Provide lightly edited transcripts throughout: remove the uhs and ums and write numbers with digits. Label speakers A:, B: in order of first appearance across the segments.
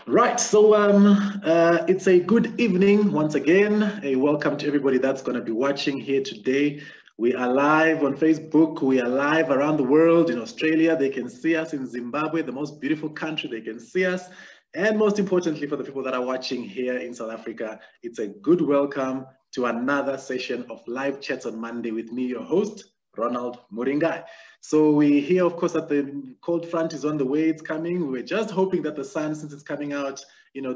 A: Right, so it's a good evening once again. A welcome to everybody that's going to be watching here today. We are live on Facebook. We are live around the world. In Australia, they can see us. In Zimbabwe, the most beautiful country, they can see us. And most importantly, for the people that are watching here in South Africa, it's a good welcome to another session of Live Chats on Monday with me, your host, Ronald Muringai. So we hear, of course, that the cold front is on the way, it's coming. We're just hoping that the sun, since it's coming out,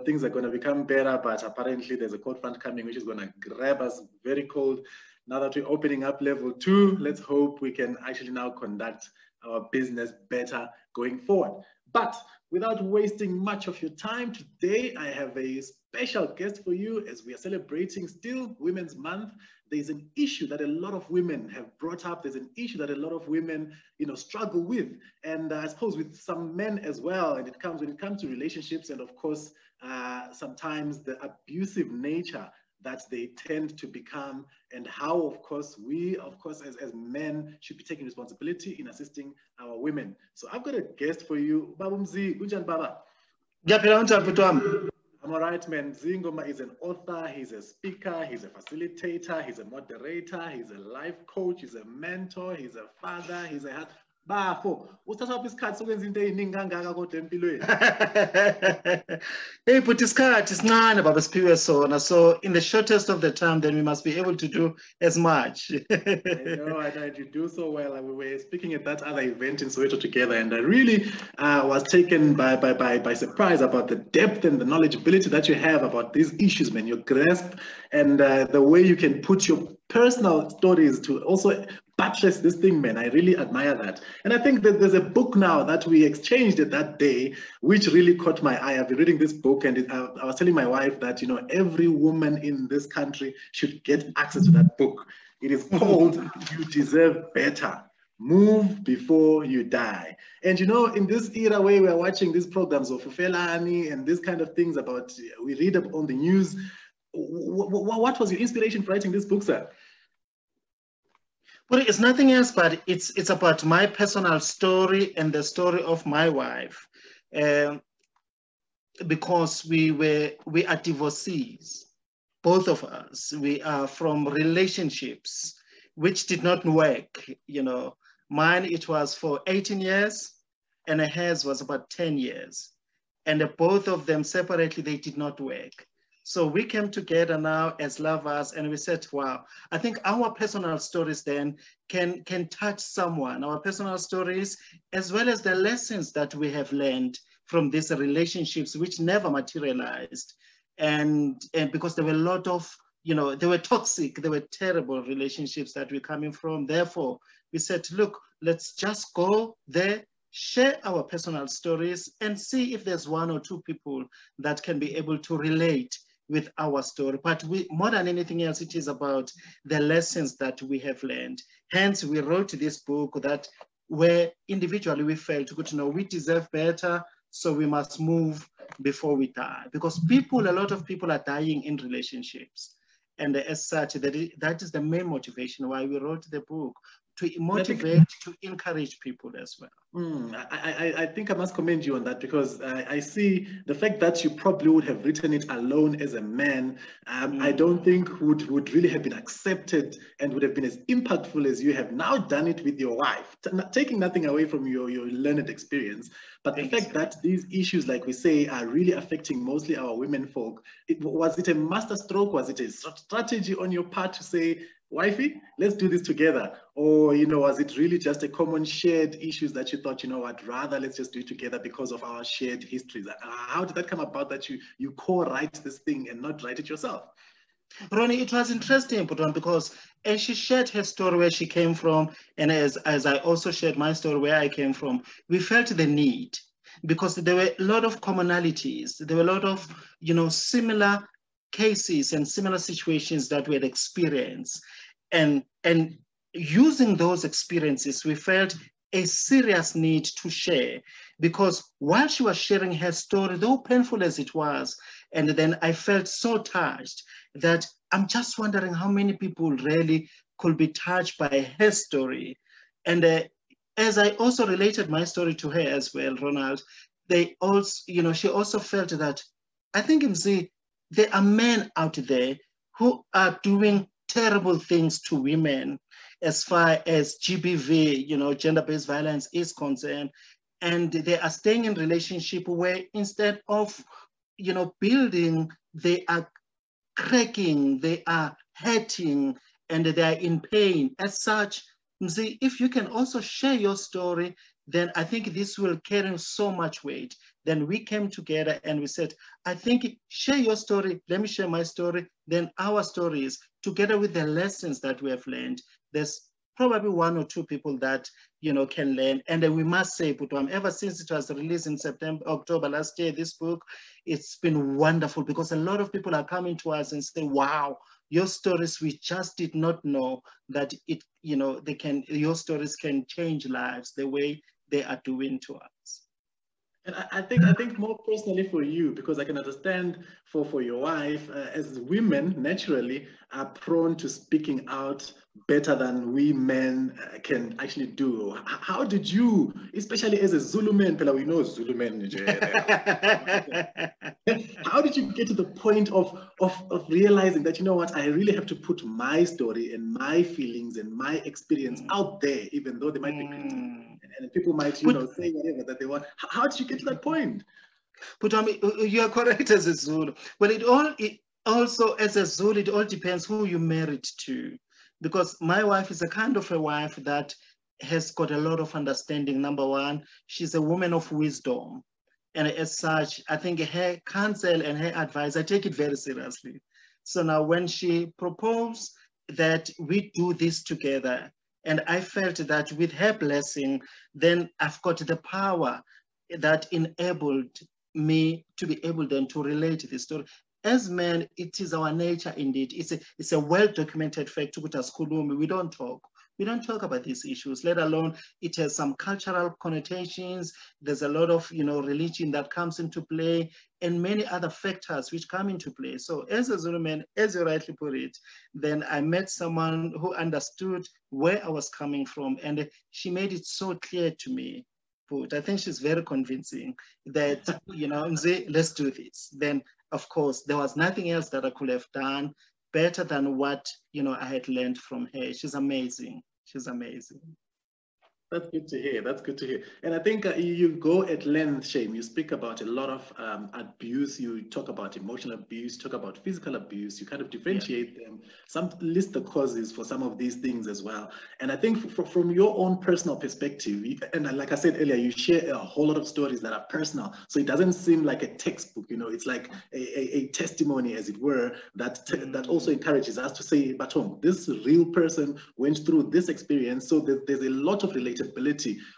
A: things are going to become better, but apparently there's a cold front coming, which is going to grab us very cold. Now that we're opening up level 2, let's hope we can actually now conduct our business better going forward. But without wasting much of your time, today I have a special guest for you as we are celebrating still Women's Month. There's an issue that a lot of women have brought up. There's an issue that a lot of women, struggle with, and I suppose with some men as well. And when it comes to relationships, and of course, sometimes the abusive nature that they tend to become, and how, of course, we, as men, should be taking responsibility in assisting our women. So I've got a guest for you, Baba Mzi. Kunjani Baba? I'm all right, man. Mzi Mngoma is an author, he's a speaker, he's a facilitator, he's a moderator, he's a life coach, he's a mentor, he's a father, he's a bafo. Uthatha isikhathi sokwenza into eziningi kangaka kodwa empilweni.
B: Hey, but isikhathi sincane baba siphiwe sona. So in the shortest of the time, then we must be able to do as much.
A: I know, you do so well. We were speaking at that other event in Soweto together, and I really was taken by surprise about the depth and the knowledgeability that you have about these issues, man. Your grasp and the way you can put your personal stories to also buttress this thing, man. I really admire that. And I think that there's a book now that we exchanged at that day, which really caught my eye. I've been reading this book, and I was telling my wife that, every woman in this country should get access to that book. It is called You Deserve Better. Move Before You Die. And in this era where we are watching these programs of Ufelani and these kind of things we read up on the news, what was your inspiration for writing this book, sir?
B: Well, it's nothing else, but it's about my personal story and the story of my wife, because we are divorcees, both of us. We are from relationships which did not work. Mine, it was for 18 years, and hers was about 10 years, and both of them separately, they did not work. So we came together now as lovers, and we said, wow, I think our personal stories then can touch someone, our personal stories, as well as the lessons that we have learned from these relationships, which never materialized. And because there were a lot of, they were toxic, they were terrible relationships that we're coming from. Therefore, we said, look, let's just go there, share our personal stories, and see if there's one or two people that can be able to relate with our story. But more than anything else, it is about the lessons that we have learned. Hence, we wrote this book that where individually we felt good to know we deserve better, so we must move before we die. Because a lot of people are dying in relationships. And as such, that is the main motivation why we wrote the book, to motivate, to encourage people as well.
A: I think I must commend you on that, because I see the fact that you probably would have written it alone as a man, I don't think would really have been accepted and would have been as impactful as you have now done it with your wife, taking nothing away from your learned experience. But the fact that these issues, like we say, are really affecting mostly our women folk, was it a master stroke? Was it a strategy on your part to say, wifey, let's do this together? Or, was it really just a common shared issues that you thought, rather let's just do it together because of our shared histories? How did that come about that you co-write this thing and not write it yourself?
B: Ronnie, it was interesting, because as she shared her story where she came from, and as I also shared my story where I came from, we felt the need, because there were a lot of commonalities. There were a lot of, similar cases and similar situations that we had experienced. And using those experiences, we felt a serious need to share, because while she was sharing her story, though painful as it was, and then I felt so touched that I'm just wondering how many people really could be touched by her story. And as I also related my story to her as well, Ronald, they also, she also felt that, I think, Mzi, there are men out there who are doing terrible things to women as far as GBV, gender-based violence is concerned. And they are staying in relationship where instead of, building, they are cracking, they are hurting, and they are in pain. As such, Mzi, if you can also share your story, then I think this will carry so much weight. Then we came together and we said, I think, share your story, let me share my story, then our stories, together with the lessons that we have learned. There's probably one or two people that can learn. And then we must say, Putwam, ever since it was released in October last year, this book, it's been wonderful because a lot of people are coming to us and say, wow, your stories, we just did not know that your stories can change lives the way they are doing to us.
A: And I think more personally for you, because I can understand for your wife, as women naturally are prone to speaking out better than we men can actually do. How did you, especially as a Zulu man, we know Zulu men, how did you get to the point of realizing that, you know what, I really have to put my story and my feelings and my experience out there, even though they might be critical and people might, say whatever that they want. How did you get to that point?
B: But I mean, you are correct as a Zulu. Well, it also, as a Zulu, it all depends who you married to. Because my wife is a kind of a wife that has got a lot of understanding. Number one, she's a woman of wisdom. And as such, I think her counsel and her advice, I take it very seriously. So now when she proposed that we do this together, and I felt that with her blessing, then I've got the power that enabled me to be able then to relate this story. As men, it is our nature indeed. It's a well-documented fact. We don't talk. We don't talk about these issues, let alone it has some cultural connotations. There's a lot of religion that comes into play and many other factors which come into play. So as a Zulu man, as you rightly put it, then I met someone who understood where I was coming from, and she made it so clear to me. But I think she's very convincing that, Mzi, let's do this. Then, of course, there was nothing else that I could have done better than what, I had learned from her. She's amazing. She's amazing.
A: That's good to hear. That's good to hear. And I think you go at length, Shame. You speak about a lot of abuse. You talk about emotional abuse, talk about physical abuse. You kind of differentiate them. Some list the causes for some of these things as well. And I think from your own personal perspective, and like I said earlier, you share a whole lot of stories that are personal. So it doesn't seem like a textbook. It's like a testimony, as it were, that also encourages us to say, Baton, this real person went through this experience. So there's a lot of relatability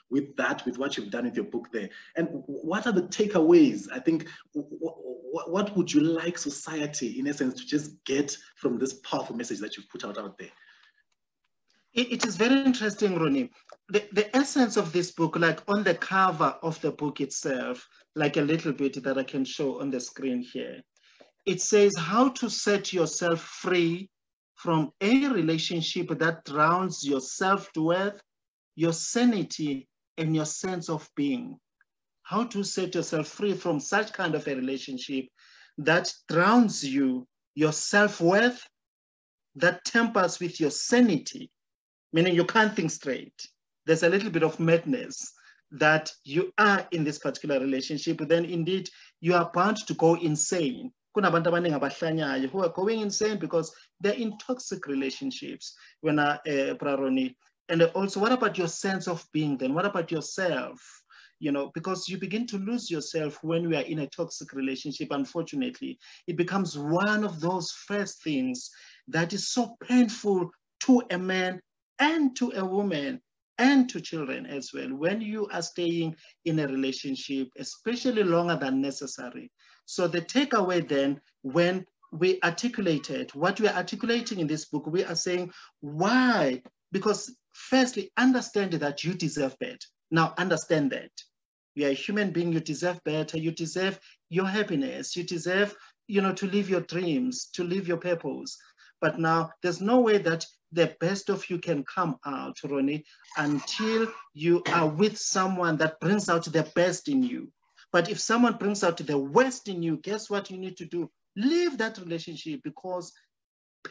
A: with that, with what you've done with your book there. And what are the takeaways? I think, what would you like society, in essence, to just get from this powerful message that you've put out there?
B: It is very interesting, Ronnie. The essence of this book, like on the cover of the book itself, like a little bit that I can show on the screen here, it says how to set yourself free from a relationship that drowns your self-worth, your sanity, and your sense of being. How to set yourself free from such kind of a relationship that drowns you, your self-worth, that tampers with your sanity, meaning you can't think straight. There's a little bit of madness that you are in this particular relationship, then indeed you are bound to go insane. Who are going insane because they're in toxic relationships. And also, what about your sense of being then? What about yourself? Because you begin to lose yourself when we are in a toxic relationship, unfortunately. It becomes one of those first things that is so painful to a man and to a woman and to children as well, when you are staying in a relationship, especially longer than necessary. So the takeaway then, when we articulated what we are articulating in this book, we are saying, why? Because firstly, understand that you deserve better. Now, understand that. You are a human being, you deserve better, you deserve your happiness, you deserve, to live your dreams, to live your purpose. But now, there's no way that the best of you can come out, Ronnie, until you are with someone that brings out the best in you. But if someone brings out the worst in you, guess what you need to do? Leave that relationship, because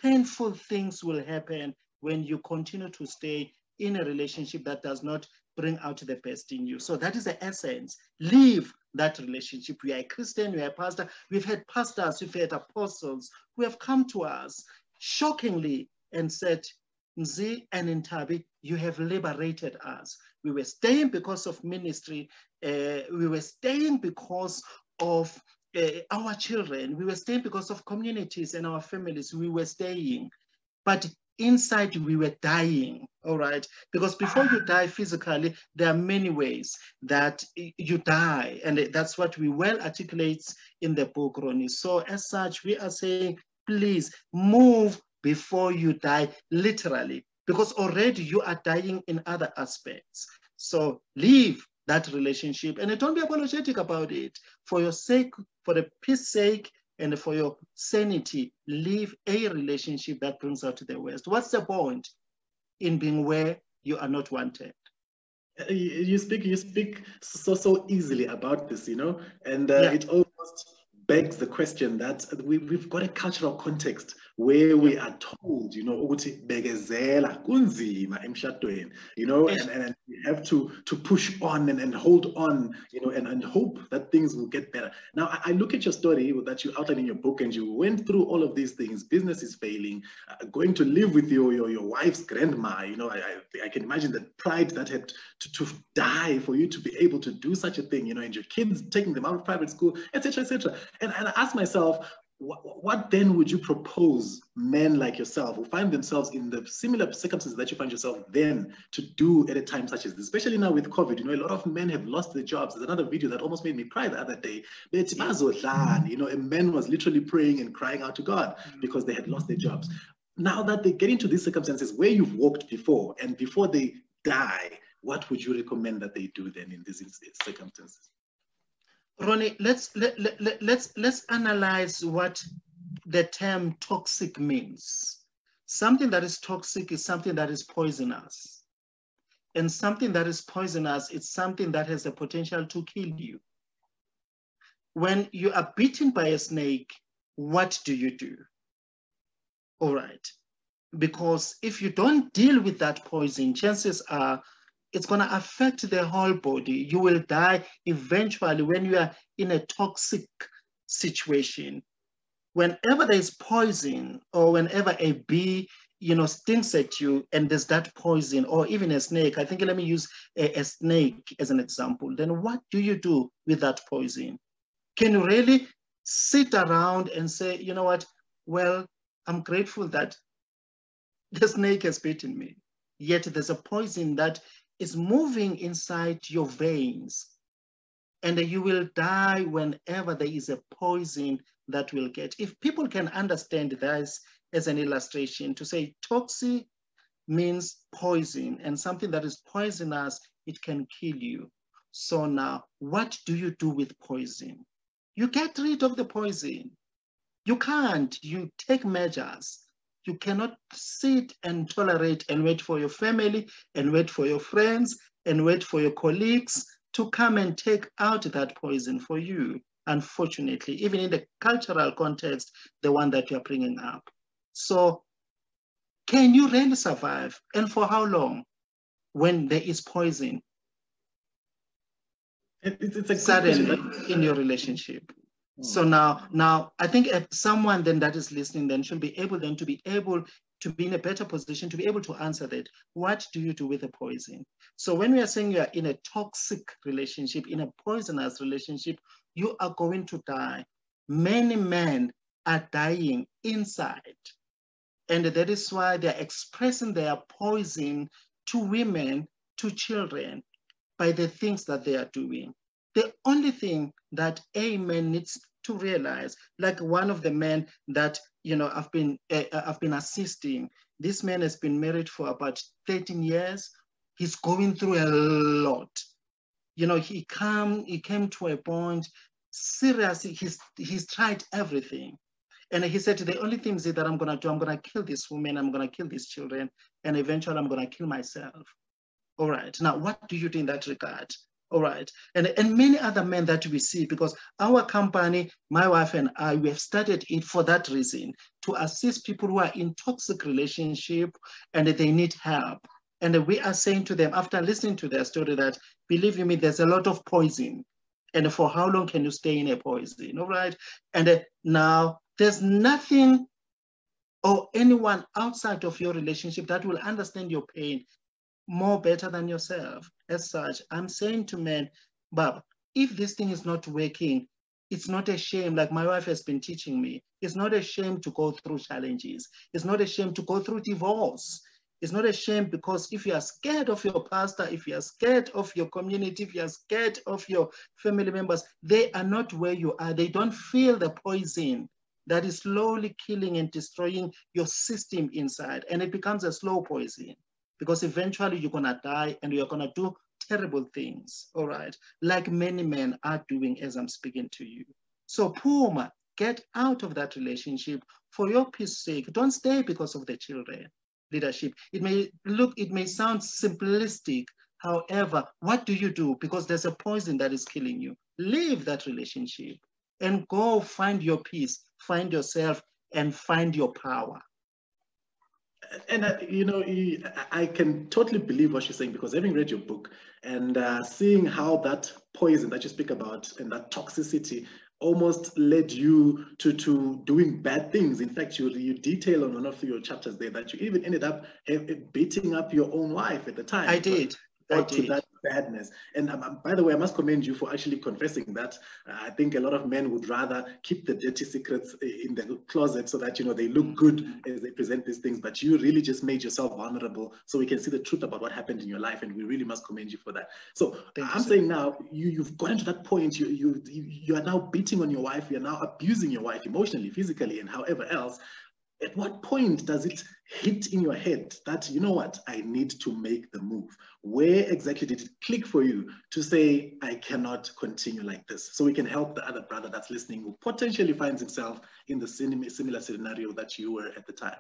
B: painful things will happen when you continue to stay in a relationship that does not bring out the best in you. So that is the essence. Leave that relationship. We are a Christian, we are a pastor. We've had pastors, we've had apostles who have come to us shockingly and said, Mzi and Ntabi, you have liberated us. We were staying because of ministry. We were staying because of our children. We were staying because of communities and our families. We were staying. But inside we were dying, all right? Because before you die physically, there are many ways that you die. And that's what we well articulate in the book, Ronnie. So as such, we are saying, please move before you die, literally, because already you are dying in other aspects. So leave that relationship and don't be apologetic about it. For your sake, for the peace sake, and for your sanity, leave a relationship that brings out the worst. What's the point in being where you are not wanted?
A: You speak so easily about this, and it almost begs the question that we've got a cultural context where we are told, ukuthi bekezela kunzima emshadweni, and we have to push on and hold on, and hope that things will get better. Now, I look at your story that you outlined in your book, and you went through all of these things. Business is failing, going to live with your wife's grandma. I can imagine the pride that had to die for you to be able to do such a thing, and your kids taking them out of private school, etc., etc. And I ask myself, what then would you propose men like yourself who find themselves in the similar circumstances that you find yourself then to do at a time such as this? Especially now with COVID, a lot of men have lost their jobs. There's another video that almost made me cry the other day. A man was literally praying and crying out to God because they had lost their jobs. Now that they get into these circumstances where you've walked before, and before they die, what would you recommend that they do then in these circumstances?
B: Ronnie, let's analyze what the term toxic means. Something that is toxic is something that is poisonous. And something that is poisonous is something that has the potential to kill you. When you are bitten by a snake, what do? All right. Because if you don't deal with that poison, chances are it's going to affect the whole body. You will die eventually when you are in a toxic situation. Whenever there's poison, or whenever a bee, stings at you and there's that poison, or even a snake, I think let me use a snake as an example, then what do you do with that poison? Can you really sit around and say, you know what, well, I'm grateful that the snake has bitten me, yet there's a poison that is moving inside your veins, and you will die whenever there is a poison that will get. If people can understand this as an illustration, to say toxic means poison, and something that is poisonous, it can kill you. So now, what do you do with poison? You get rid of the poison. You can't, you take measures. You cannot sit and tolerate and wait for your family and wait for your friends and wait for your colleagues to come and take out that poison for you. Unfortunately, even in the cultural context, the one that you're bringing up. So can you really survive? And for how long when there is poison?
A: It's a
B: suddenly in your relationship. So now I think someone then that is listening then should be able to be in a better position to be able to answer that. What do you do with the poison? So when we are saying you are in a toxic relationship, in a poisonous relationship, you are going to die. Many men are dying inside. And that is why they're expressing their poison to women, to children, by the things that they are doing. The only thing that a man needs to realize, like one of the men that I've been assisting, this man has been married for about 13 years. He's going through a lot. He came to a point, seriously, he's tried everything. And he said, the only thing that I'm going to do, I'm going to kill this woman, I'm going to kill these children, and eventually I'm going to kill myself. All right, now what do you do in that regard? All right. And many other men that we see, because our company, my wife and I, we have started it for that reason, to assist people who are in toxic relationship and they need help. And we are saying to them, after listening to their story, that believe you me, there's a lot of poison. And for how long can you stay in a poison? All right. And now there's nothing or anyone outside of your relationship that will understand your pain more better than yourself. As such, I'm saying to men, Bob, if this thing is not working, it's not a shame, like my wife has been teaching me. It's not a shame to go through challenges. It's not a shame to go through divorce. It's not a shame, because if you are scared of your pastor, if you are scared of your community, if you are scared of your family members, they are not where you are. They don't feel the poison that is slowly killing and destroying your system inside. And it becomes a slow poison, because eventually you're gonna die and you're gonna do terrible things, all right? Like many men are doing as I'm speaking to you. So Puma, get out of that relationship for your peace sake. Don't stay because of the children. Leadership, it may sound simplistic. However, what do you do? Because there's a poison that is killing you. Leave that relationship and go find your peace, find yourself, and find your power.
A: And I can totally believe what you're saying, because having read your book and seeing how that poison that you speak about and that toxicity almost led you to doing bad things. In fact, you detail on one of your chapters there that you even ended up beating up your own wife at the time.
B: I did.
A: To that badness. And by the way, I must commend you for actually confessing that. I think a lot of men would rather keep the dirty secrets in the closet so that, they look good as they present these things, but you really just made yourself vulnerable so we can see the truth about what happened in your life, and we really must commend you for that. So I'm saying now, you've gotten to that point, you are now beating on your wife, you're now abusing your wife emotionally, physically, and however else. At what point does it hit in your head that, you know what, I need to make the move? Where exactly did it click for you to say, I cannot continue like this? So we can help the other brother that's listening who potentially finds himself in the similar scenario that you were at the time.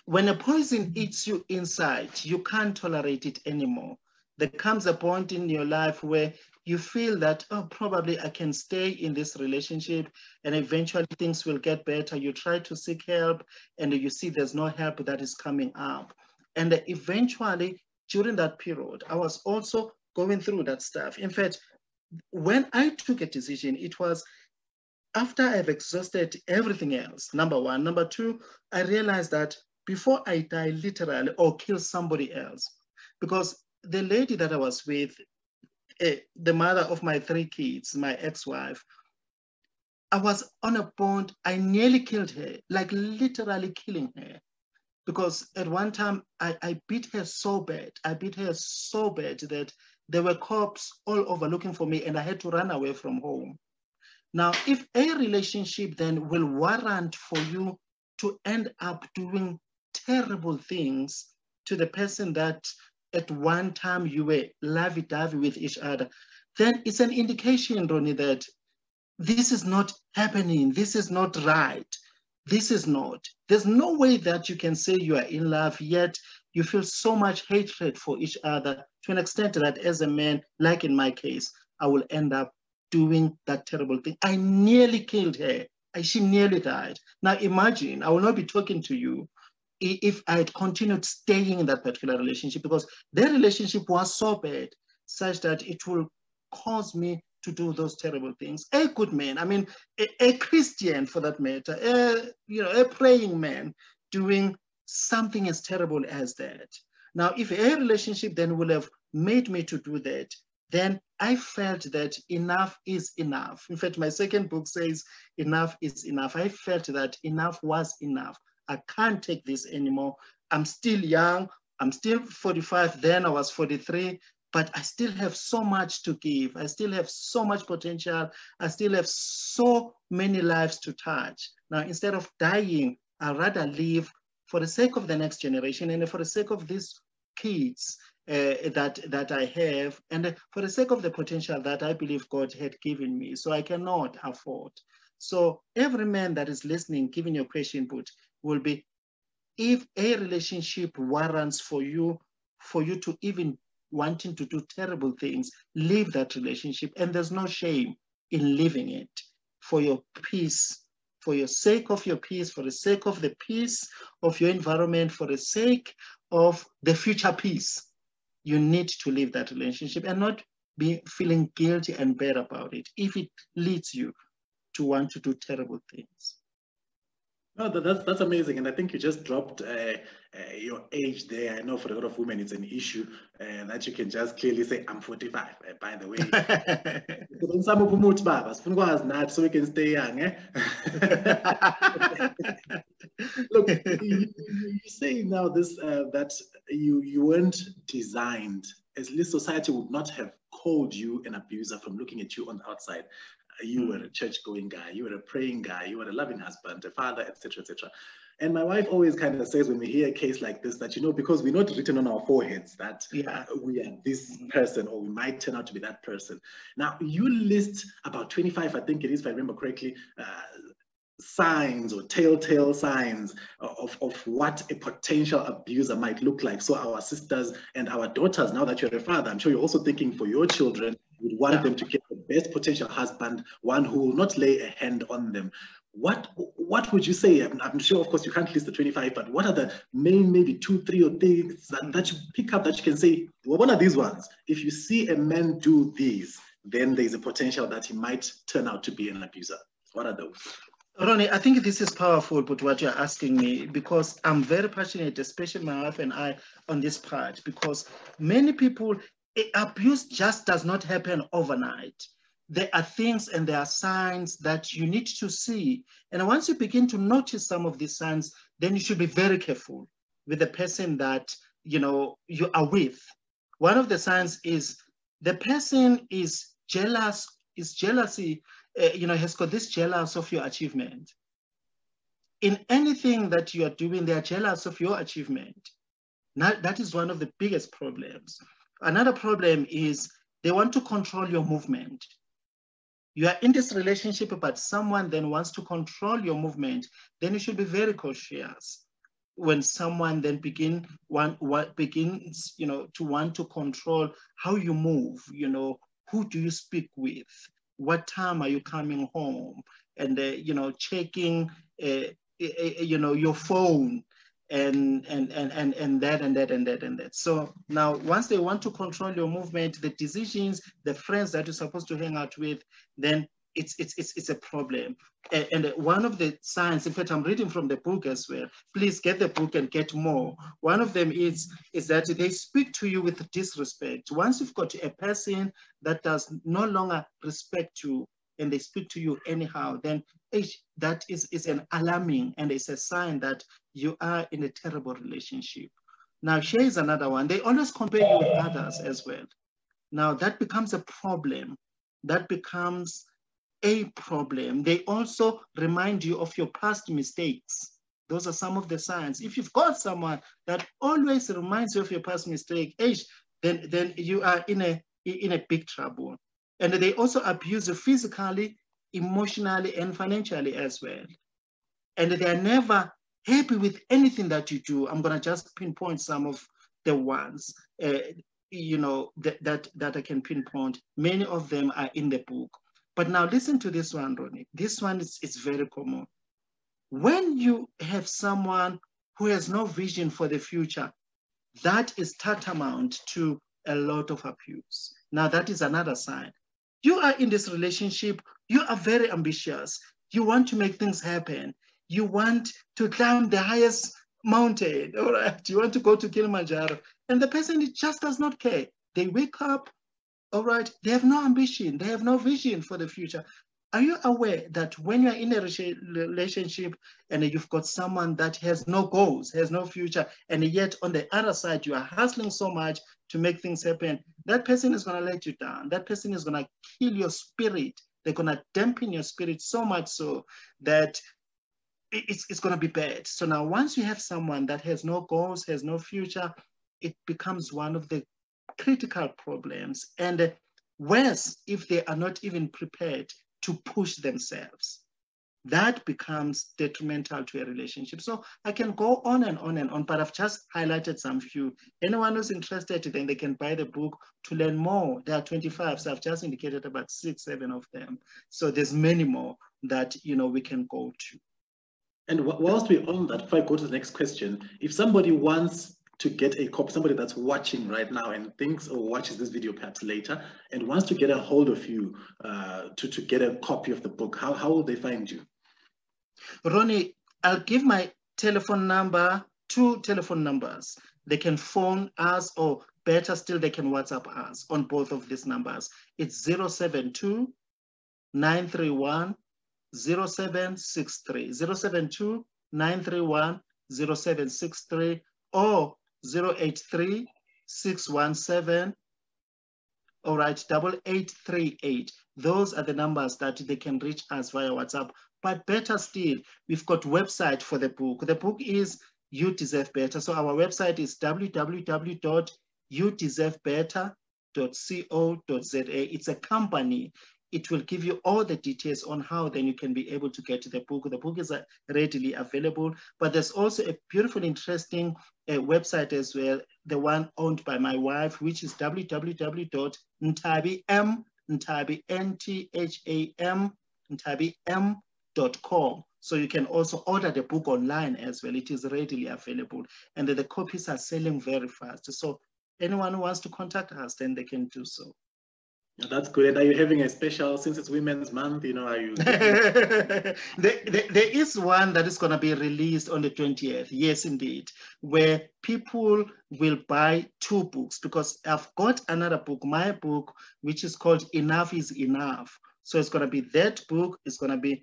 B: When a poison eats you inside, you can't tolerate it anymore. There comes a point in your life where you feel that, oh, probably I can stay in this relationship and eventually things will get better. You try to seek help and you see there's no help that is coming up. And eventually, during that period, I was also going through that stuff. In fact, when I took a decision, it was after I've exhausted everything else, number one. Number two, I realized that before I die literally or kill somebody else, because the lady that I was with, the mother of my 3 kids, my ex-wife, I was on a point, I nearly killed her, like literally killing her. Because at one time, I beat her so bad. I beat her so bad that there were cops all over looking for me and I had to run away from home. Now, if a relationship then will warrant for you to end up doing terrible things to the person that at one time you were lovey-dovey with each other, then it's an indication, Ronnie, that this is not happening. This is not right. This is not. There's no way that you can say you are in love, yet you feel so much hatred for each other to an extent that as a man, like in my case, I will end up doing that terrible thing. I nearly killed her. She nearly died. Now imagine, I will not be talking to you if I had continued staying in that particular relationship, because their relationship was so bad, such that it will cause me to do those terrible things. A good man, I mean, a Christian for that matter, a praying man doing something as terrible as that. Now, if a relationship then will have made me to do that, then I felt that enough is enough. In fact, my second book says enough is enough. I felt that enough was enough. I can't take this anymore. I'm still young. I'm still 45. Then I was 43, but I still have so much to give. I still have so much potential. I still have so many lives to touch. Now, instead of dying, I'd rather live for the sake of the next generation and for the sake of these kids that I have, and for the sake of the potential that I believe God had given me. So I cannot afford. So every man that is listening, giving your question input, will be, if a relationship warrants for you to even wanting to do terrible things, leave that relationship. And there's no shame in leaving it for your peace, for your sake of your peace, for the sake of the peace of your environment, for the sake of the future peace. You need to leave that relationship and not be feeling guilty and bad about it if it leads you to want to do terrible things.
A: No, that's amazing, and I think you just dropped your age there. I know for a lot of women it's an issue that you can just clearly say, "I'm 45." By the way, so we can stay young. Look, you say now this that you weren't designed. At least society would not have called you an abuser from looking at you on the outside. You were a church-going guy, you were a praying guy, you were a loving husband, a father, etc., etc. And my wife always kind of says when we hear a case like this that, because we're not written on our foreheads that we are this person or we might turn out to be that person. Now, you list about 25, I think it is, if I remember correctly, signs or telltale signs of what a potential abuser might look like. So our sisters and our daughters, now that you're a father, I'm sure you're also thinking for your children, you'd want them to get the best potential husband, one who will not lay a hand on them. What would you say? I'm sure, of course, you can't list the 25, but what are the main, maybe 2, 3 or things that you pick up that you can say, well, one of these ones, if you see a man do these, then there's a potential that he might turn out to be an abuser. What are those?
B: Ronnie, I think this is powerful, but what you're asking me, because I'm very passionate, especially my wife and I, on this part, because many people, abuse just does not happen overnight. There are things and there are signs that you need to see. And once you begin to notice some of these signs, then you should be very careful with the person that, you are with. One of the signs is the person is jealous, jealousy, has got this jealous of your achievement. In anything that you are doing, they are jealous of your achievement. Now, that is one of the biggest problems. Another problem is they want to control your movement. You are in this relationship, but someone then wants to control your movement. Then you should be very cautious when someone then begins, to want to control how you move. Who do you speak with? What time are you coming home? And checking your phone and that. So now once they want to control your movement, the decisions, the friends that you're supposed to hang out with, then it's a problem. And one of the signs, in fact, I'm reading from the book as well. Please get the book and get more. One of them is that they speak to you with disrespect. Once you've got a person that does no longer respect you and they speak to you anyhow, then that is an alarming and it's a sign that you are in a terrible relationship. Now, here is another one. They always compare you with others as well. Now, that becomes a problem. That becomes a problem. They also remind you of your past mistakes. Those are some of the signs. If you've got someone that always reminds you of your past mistake, then you are in a big trouble. And they also abuse you physically, emotionally, and financially as well. And they are never happy with anything that you do. I'm going to just pinpoint some of the ones that I can pinpoint. Many of them are in the book. But now listen to this one, Ronnie. This one is very common. When you have someone who has no vision for the future, that is tantamount to a lot of abuse. Now that is another sign. You are in this relationship, you are very ambitious. You want to make things happen. You want to climb the highest mountain, all right? You want to go to Kilimanjaro. And the person just does not care. They wake up, all right, they have no ambition, they have no vision for the future. Are you aware that when you're in a relationship and you've got someone that has no goals, has no future, and yet on the other side, you are hustling so much to make things happen, that person is going to let you down. That person is going to kill your spirit. They're going to dampen your spirit so much so that it's going to be bad. So now once you have someone that has no goals, has no future, it becomes one of the critical problems, and worse if they are not even prepared to push themselves. that becomes detrimental to a relationship. So I can go on and on and on, but I've just highlighted some few. Anyone who's interested, then they can buy the book to learn more. There are 25, so I've just indicated about 6, 7 of them. So there's many more that, you know, we can go to.
A: And whilst we're on that, if I go to the next question, if somebody wants to get a copy, somebody that's watching right now and thinks or watches this video perhaps later and wants to get a hold of you to get a copy of the book, how will they find you?
B: Ronnie, I'll give my telephone number, 2 telephone numbers. They can phone us, or better still, they can WhatsApp us on both of these numbers. It's 072 931 0763, 072 931 0763, or 083 617, all right, 8838. Those are the numbers that they can reach us via WhatsApp. But better still, we've got website for the book. The book is You Deserve Better. So our website is www.youdeservebetter.co.za. It's a company. It will give you all the details on how then you can be able to get to the book. The book is readily available, but there's also a beautiful, interesting website as well, the one owned by my wife, which is www.ntham.com. So you can also order the book online as well. It is readily available, and the copies are selling very fast. So anyone who wants to contact us, then they can do so.
A: That's good. And are you having a special, since it's Women's Month, you know, are you?
B: there is one that is going to be released on the 20th. Yes, indeed, where people will buy 2 books, because I've got another book, my book, which is called Enough is Enough. So it's going to be that book. It's going to be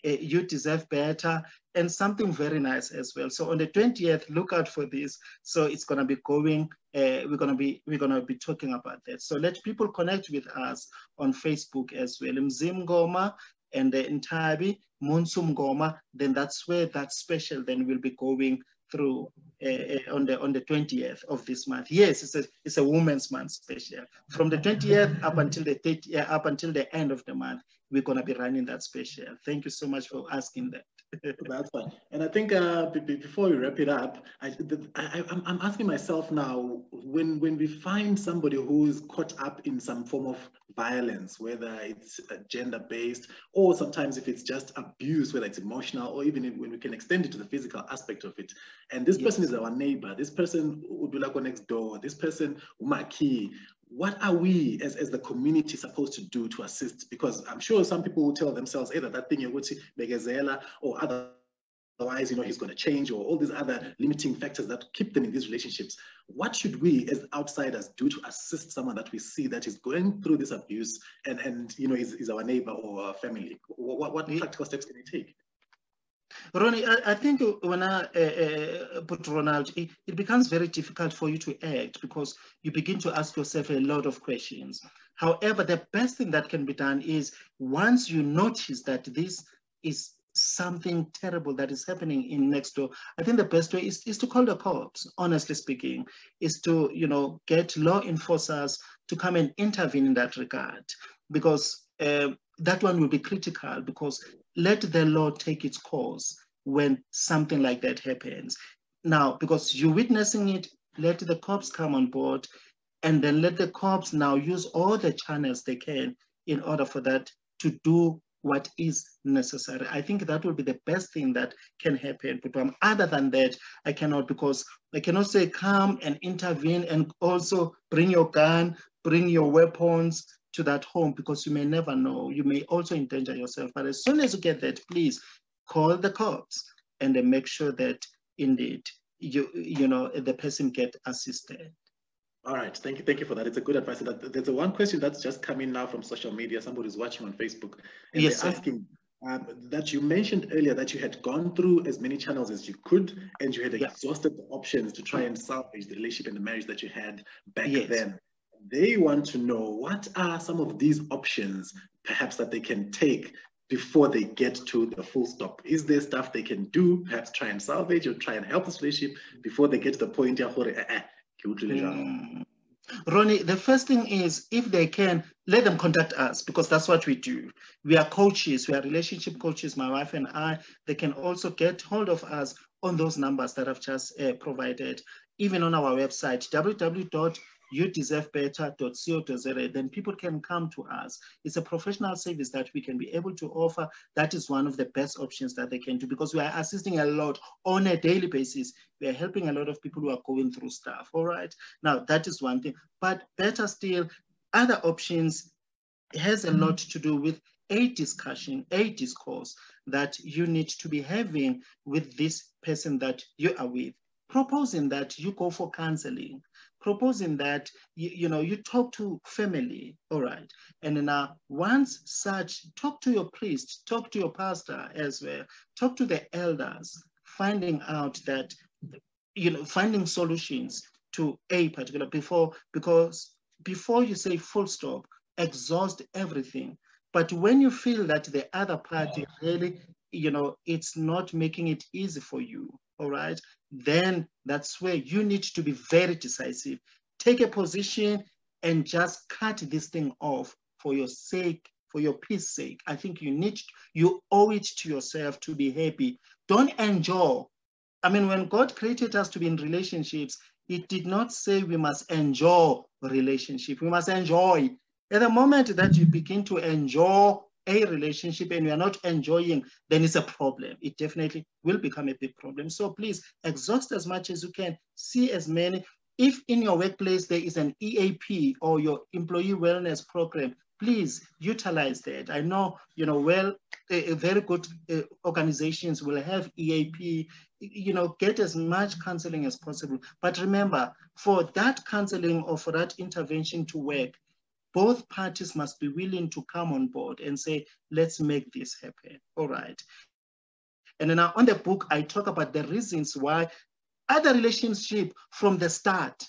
B: You Deserve Better, and something very nice as well. So on the 20th, look out for this. So it's going to be going. We're going to be talking about that. So let people connect with us on Facebook as well. Mzi Mngoma and the Ntabi Mzi Mngoma. Then that's where that special then will be going through on the 20th of this month. Yes, it's a Women's Month special. From the 20th up until the 30th, up until the end of the month, we're gonna be running that special. Thank you so much for asking that.
A: That's fine. And I think before we wrap it up, I'm asking myself now, when we find somebody who is caught up in some form of violence, whether it's gender-based, or sometimes if it's just abuse, whether it's emotional, or even when we can extend it to the physical aspect of it, and this person is our neighbor, this person Udulako next door, this person Umaki, what are we as the community supposed to do to assist? Because I'm sure some people will tell themselves either that thing or otherwise, you know, he's going to change, or all these other limiting factors that keep them in these relationships. What should we as outsiders do to assist someone that we see that is going through this abuse and you know, is our neighbor or our family? What practical steps can we take?
B: Ronnie, I think when I put Ronald, it becomes very difficult for you to act, because you begin to ask yourself a lot of questions. However, the best thing that can be done is, once you notice that this is something terrible that is happening in next door, I think the best way is to call the cops, honestly speaking, is to, you know, get law enforcers to come and intervene in that regard, because that one will be critical, because let the law take its course when something like that happens. Now, because you're witnessing it, let the cops come on board, and then let the cops now use all the channels they can in order for that to do what is necessary. I think that will be the best thing that can happen. But other than that, I cannot, because I cannot say come and intervene and also bring your gun, bring your weapons to that home, because you may never know. You may also endanger yourself. But as soon as you get that, please call the cops and then make sure that indeed you know the person get assisted.
A: All right, thank you for that. It's a good advice. There's one question that's just coming now from social media. Somebody's watching on Facebook, and yes, they're asking that you mentioned earlier that you had gone through as many channels as you could, and you had exhausted the options to try and salvage the relationship and the marriage that you had back then. They want to know, what are some of these options perhaps that they can take before they get to the full stop? Is there stuff they can do, perhaps try and salvage or try and help this relationship before they get to the point?
B: Ronnie, the first thing is, if they can, let them contact us, because that's what we do. We are coaches, we are relationship coaches, my wife and I. They can also get hold of us on those numbers that I've just provided, even on our website, www.youdeservebetter.co.za. Then people can come to us. It's a professional service that we can be able to offer. That is one of the best options that they can do, because we are assisting a lot on a daily basis. We are helping a lot of people who are going through stuff, all right? Now, that is one thing. But better still, other options has a lot to do with a discussion, a discourse that you need to be having with this person that you are with, proposing that you go for counseling, proposing that you talk to family, all right? And then once such, talk to your priest, talk to your pastor as well, talk to the elders, finding out that, finding solutions to a particular, because before you say full stop, exhaust everything. But when you feel that the other party really, it's not making it easy for you, all right, then that's where you need to be very decisive. Take a position and just cut this thing off for your sake, for your peace sake. I think you owe it to yourself to be happy. Don't enjoy. I mean, when God created us to be in relationships, He did not say we must enjoy relationship. We must enjoy. At the moment that you begin to enjoy a relationship and you are not enjoying, then it's a problem. It definitely will become a big problem. So please exhaust as much as you can. See as many. If in your workplace there is an EAP or your employee wellness program, please utilize that. I know, very good organizations will have EAP. Get as much counseling as possible. But remember, for that counseling or for that intervention to work, both parties must be willing to come on board and say, let's make this happen. All right. And then on the book, I talk about the reasons why other relationships from the start,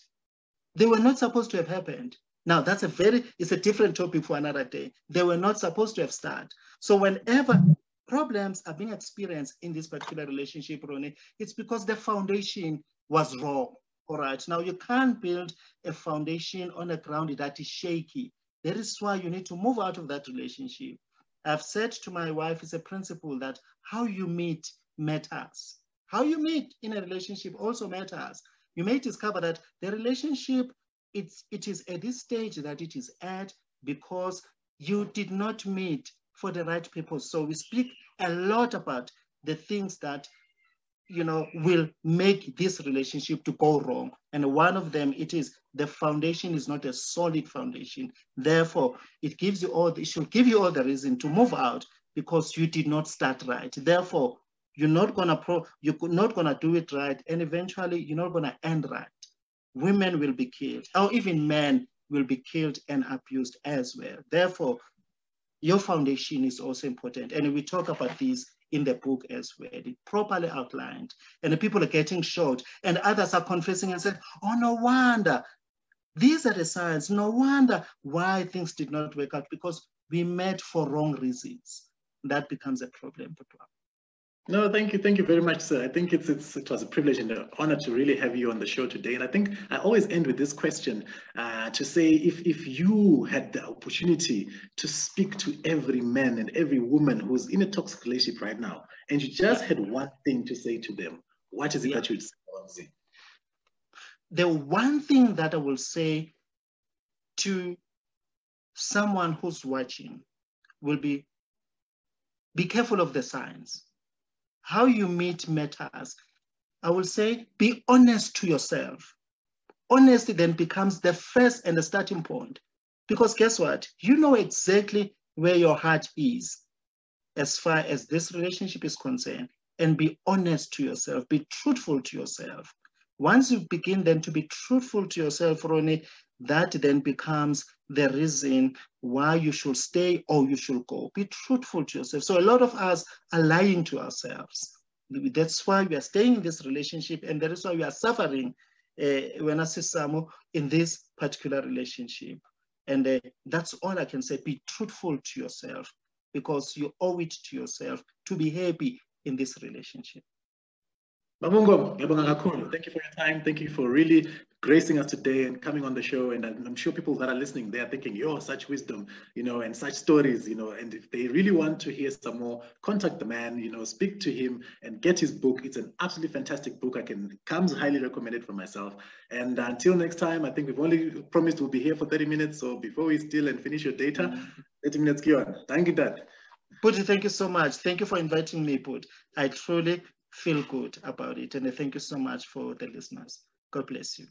B: they were not supposed to have happened. Now, it's a different topic for another day. They were not supposed to have started. So whenever problems are being experienced in this particular relationship, Ronnie, it's because the foundation was wrong. All right. Now, you can't build a foundation on a ground that is shaky. That is why you need to move out of that relationship. I've said to my wife, it's a principle that how you meet matters. How you meet in a relationship also matters. You may discover that the relationship, it is at this stage that it is at because you did not meet for the right people. So we speak a lot about the things that will make this relationship to go wrong. And one of them, it is the foundation is not a solid foundation. Therefore, it should give you all the reason to move out because you did not start right. Therefore, you're not gonna do it right, and eventually you're not gonna end right. Women will be killed, or even men will be killed and abused as well. Therefore, your foundation is also important. And we talk about this in the book as well. It's properly outlined. And the people are getting shot. And others are confessing and saying, oh, no wonder. These are the signs. No wonder why things did not work out, because we met for wrong reasons. That becomes a problem.
A: No, thank you. Thank you very much, sir. I think it was a privilege and an honor to really have you on the show today. And I think I always end with this question to say, if you had the opportunity to speak to every man and every woman who's in a toxic relationship right now, and you just had one thing to say to them, what is it that you would say?
B: The one thing that I will say to someone who's watching will be careful of the signs. How you meet matters. I will say, be honest to yourself. Honesty then becomes the first and the starting point. Because guess what? You know exactly where your heart is as far as this relationship is concerned. And be honest to yourself. Be truthful to yourself. Once you begin then to be truthful to yourself, Ronnie, that then becomes the reason why you should stay or you should go. Be truthful to yourself. So a lot of us are lying to ourselves. That's why we are staying in this relationship, and that is why we are suffering when I say Samo in this particular relationship. And that's all I can say. Be truthful to yourself, because you owe it to yourself to be happy in this relationship.
A: Mngoma, ngiyabonga kakhulu. Thank you for your time. Thank you for really gracing us today and coming on the show. And I'm sure people that are listening, they are thinking, yo, such wisdom, and such stories, and if they really want to hear some more, contact the man, speak to him and get his book. It's an absolutely fantastic book. It comes highly recommended for myself. And until next time, I think we've only promised we'll be here for 30 minutes. So before we steal and finish your data, 30 minutes, Kion. Thank you, Dad.
B: Put, thank you so much. Thank you for inviting me, Put. I truly feel good about it. And thank you so much for the listeners. God bless you.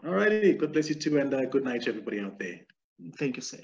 A: All righty. God bless you too. And good night to everybody out there.
B: Thank you, sir.